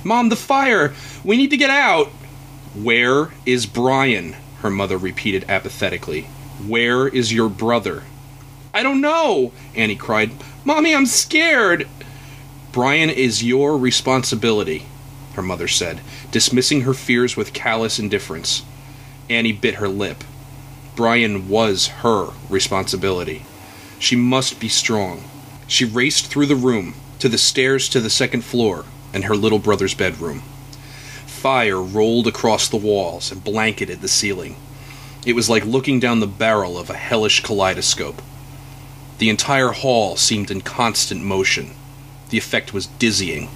Mom, the fire! We need to get out! Where is Brian? Her mother repeated apathetically. Where is your brother? I don't know, Annie cried. Mommy, I'm scared! Brian is your responsibility, her mother said, dismissing her fears with callous indifference. Annie bit her lip. Brian was her responsibility. She must be strong. She raced through the room, to the stairs to the second floor, and her little brother's bedroom. Fire rolled across the walls and blanketed the ceiling. It was like looking down the barrel of a hellish kaleidoscope. The entire hall seemed in constant motion. The effect was dizzying.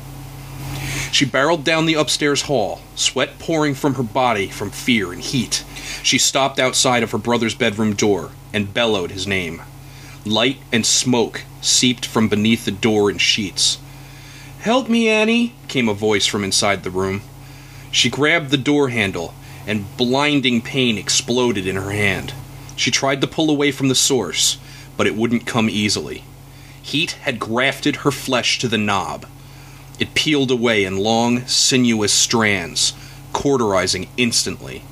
She barreled down the upstairs hall, sweat pouring from her body from fear and heat. She stopped outside of her brother's bedroom door and bellowed his name. Light and smoke seeped from beneath the door in sheets. "Help me, Annie," came a voice from inside the room. She grabbed the door handle, and blinding pain exploded in her hand. She tried to pull away from the source, but it wouldn't come easily. Heat had grafted her flesh to the knob. It peeled away in long, sinuous strands, cauterizing instantly.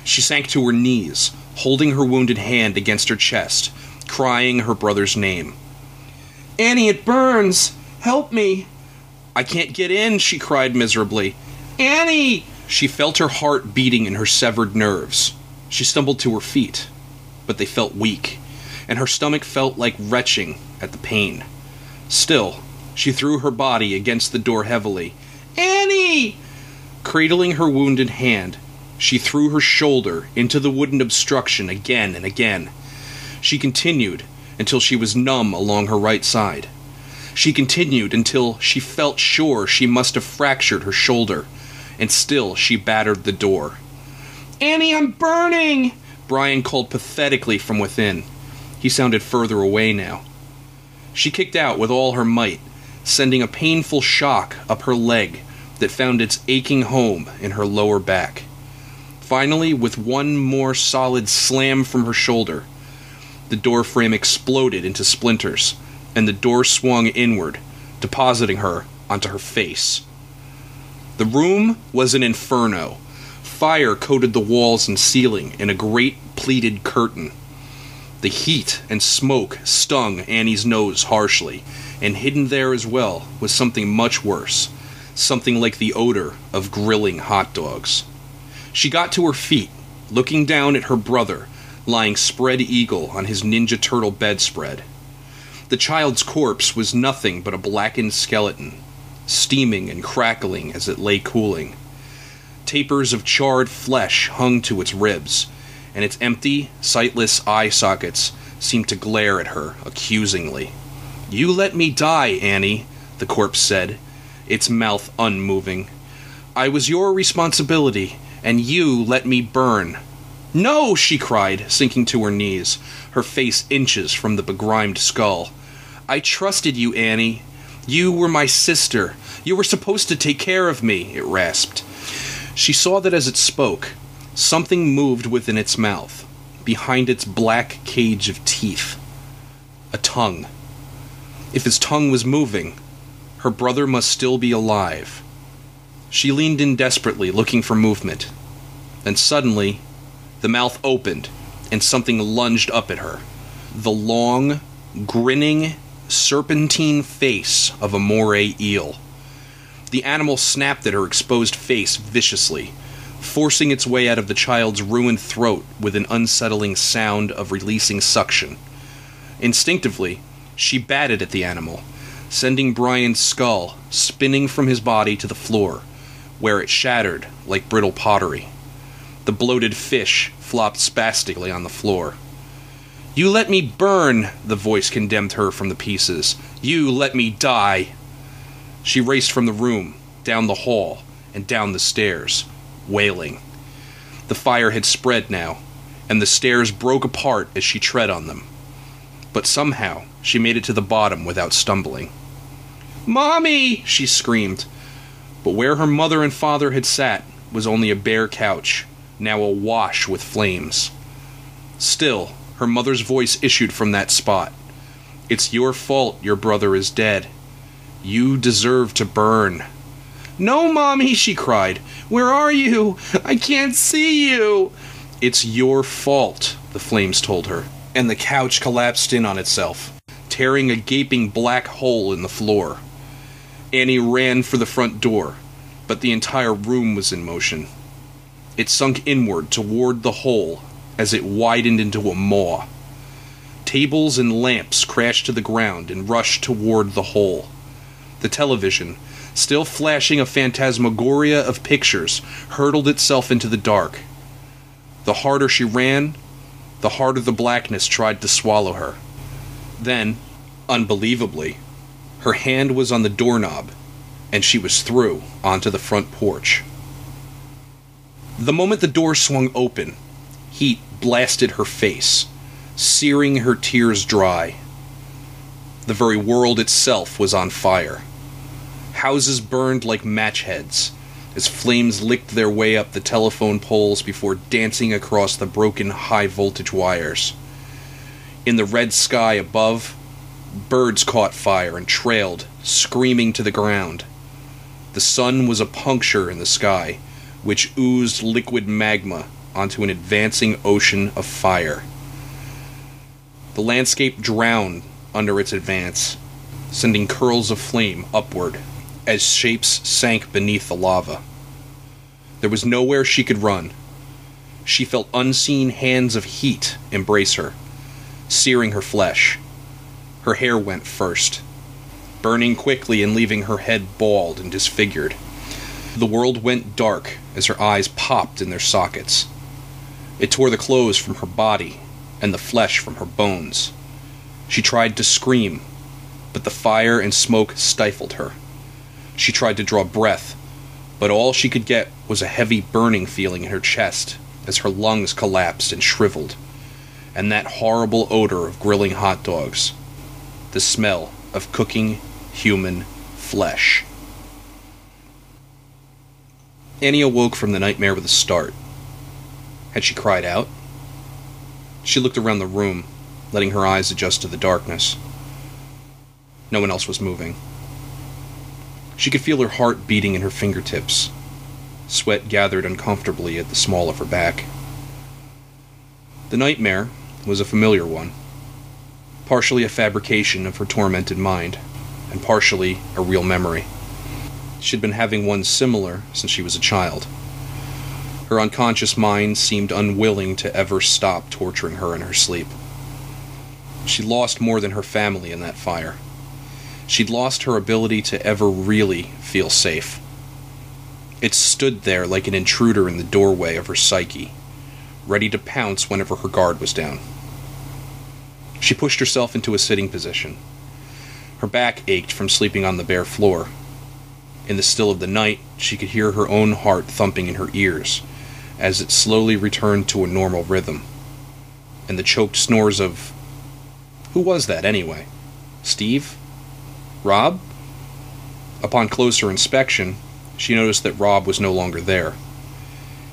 She sank to her knees, holding her wounded hand against her chest, crying her brother's name. "Annie, it burns! Help me!" "I can't get in," she cried miserably. "Annie!" She felt her heart beating in her severed nerves. She stumbled to her feet, but they felt weak, and her stomach felt like retching at the pain. Still, she threw her body against the door heavily. "Annie!" Cradling her wounded hand, she threw her shoulder into the wooden obstruction again and again. She continued until she was numb along her right side. She continued until she felt sure she must have fractured her shoulder, and still she battered the door. "Annie, I'm burning!" Brian called pathetically from within. He sounded further away now. She kicked out with all her might, sending a painful shock up her leg that found its aching home in her lower back. Finally, with one more solid slam from her shoulder, the door frame exploded into splinters, and the door swung inward, depositing her onto her face. The room was an inferno. Fire coated the walls and ceiling in a great pleated curtain. The heat and smoke stung Annie's nose harshly, and hidden there as well was something much worse, something like the odor of grilling hot dogs. She got to her feet, looking down at her brother, lying spread eagle on his Ninja Turtle bedspread. The child's corpse was nothing but a blackened skeleton, steaming and crackling as it lay cooling. Tapers of charred flesh hung to its ribs, and its empty, sightless eye sockets seemed to glare at her accusingly. "You let me die, Annie," the corpse said, its mouth unmoving. "I was your responsibility, and you let me burn." "No!" she cried, sinking to her knees, her face inches from the begrimed skull. "I trusted you, Annie. You were my sister. You were supposed to take care of me," it rasped. She saw that as it spoke, something moved within its mouth, behind its black cage of teeth. A tongue. If his tongue was moving, her brother must still be alive. She leaned in desperately, looking for movement. Then suddenly, the mouth opened, and something lunged up at her. The long, grinning, serpentine face of a moray eel. The animal snapped at her exposed face viciously, forcing its way out of the child's ruined throat with an unsettling sound of releasing suction. Instinctively, she batted at the animal, sending Brian's skull spinning from his body to the floor, where it shattered like brittle pottery. The bloated fish flopped spastically on the floor. "You let me burn," the voice condemned her from the pieces. "You let me die." She raced from the room, down the hall, and down the stairs, wailing. The fire had spread now, and the stairs broke apart as she tread on them. But somehow she made it to the bottom without stumbling. "Mommy!" she screamed. But where her mother and father had sat was only a bare couch, now awash with flames. Still, her mother's voice issued from that spot. "It's your fault your brother is dead. You deserve to burn. "No, Mommy," she cried. "Where are you? I can't see you." "It's your fault," the flames told her, and the couch collapsed in on itself, tearing a gaping black hole in the floor. Annie ran for the front door, but the entire room was in motion. It sunk inward toward the hole as it widened into a maw. Tables and lamps crashed to the ground and rushed toward the hole. The television, still flashing a phantasmagoria of pictures, hurtled itself into the dark. The harder she ran, the harder the blackness tried to swallow her. Then, unbelievably, her hand was on the doorknob, and she was through onto the front porch. The moment the door swung open, heat blasted her face, searing her tears dry. The very world itself was on fire. Houses burned like match heads, as flames licked their way up the telephone poles before dancing across the broken high-voltage wires. In the red sky above, birds caught fire and trailed, screaming to the ground. The sun was a puncture in the sky, which oozed liquid magma onto an advancing ocean of fire. The landscape drowned under its advance, sending curls of flame upward as shapes sank beneath the lava. There was nowhere she could run. She felt unseen hands of heat embrace her, searing her flesh. Her hair went first, burning quickly and leaving her head bald and disfigured. The world went dark as her eyes popped in their sockets. It tore the clothes from her body and the flesh from her bones. She tried to scream, but the fire and smoke stifled her. She tried to draw breath, but all she could get was a heavy burning feeling in her chest as her lungs collapsed and shriveled, and that horrible odor of grilling hot dogs, the smell of cooking human flesh. Annie awoke from the nightmare with a start. Had she cried out? She looked around the room, letting her eyes adjust to the darkness. No one else was moving. She could feel her heart beating in her fingertips. Sweat gathered uncomfortably at the small of her back. The nightmare was a familiar one, partially a fabrication of her tormented mind, and partially a real memory. She'd been having one similar since she was a child. Her unconscious mind seemed unwilling to ever stop torturing her in her sleep. She lost more than her family in that fire. She'd lost her ability to ever really feel safe. It stood there like an intruder in the doorway of her psyche, ready to pounce whenever her guard was down. She pushed herself into a sitting position. Her back ached from sleeping on the bare floor. In the still of the night, she could hear her own heart thumping in her ears as it slowly returned to a normal rhythm, and the choked snores of... Who was that, anyway? Steve? Rob? Upon closer inspection, she noticed that Rob was no longer there.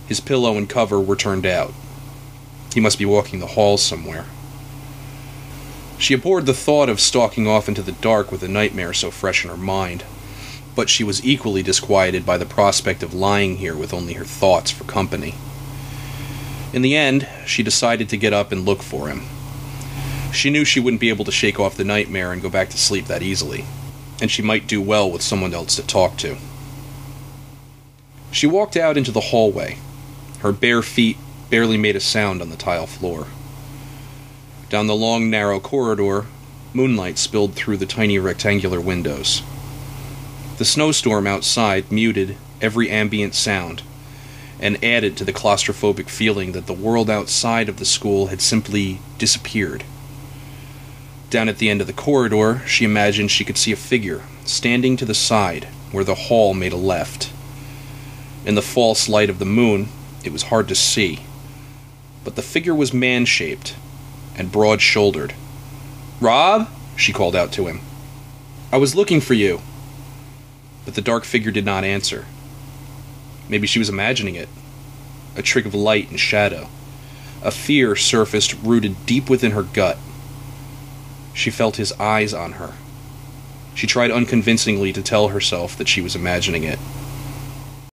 His pillow and cover were turned out. He must be walking the halls somewhere. She abhorred the thought of stalking off into the dark with a nightmare so fresh in her mind, but she was equally disquieted by the prospect of lying here with only her thoughts for company. In the end, she decided to get up and look for him. She knew she wouldn't be able to shake off the nightmare and go back to sleep that easily, and she might do well with someone else to talk to. She walked out into the hallway. Her bare feet barely made a sound on the tile floor. Down the long, narrow corridor, moonlight spilled through the tiny rectangular windows. The snowstorm outside muted every ambient sound and added to the claustrophobic feeling that the world outside of the school had simply disappeared. Down at the end of the corridor, she imagined she could see a figure standing to the side where the hall made a left. In the false light of the moon, it was hard to see, but the figure was man-shaped and broad-shouldered. "Rob?" she called out to him. "I was looking for you." But the dark figure did not answer. Maybe she was imagining it. A trick of light and shadow. A fear surfaced rooted deep within her gut. She felt his eyes on her. She tried unconvincingly to tell herself that she was imagining it.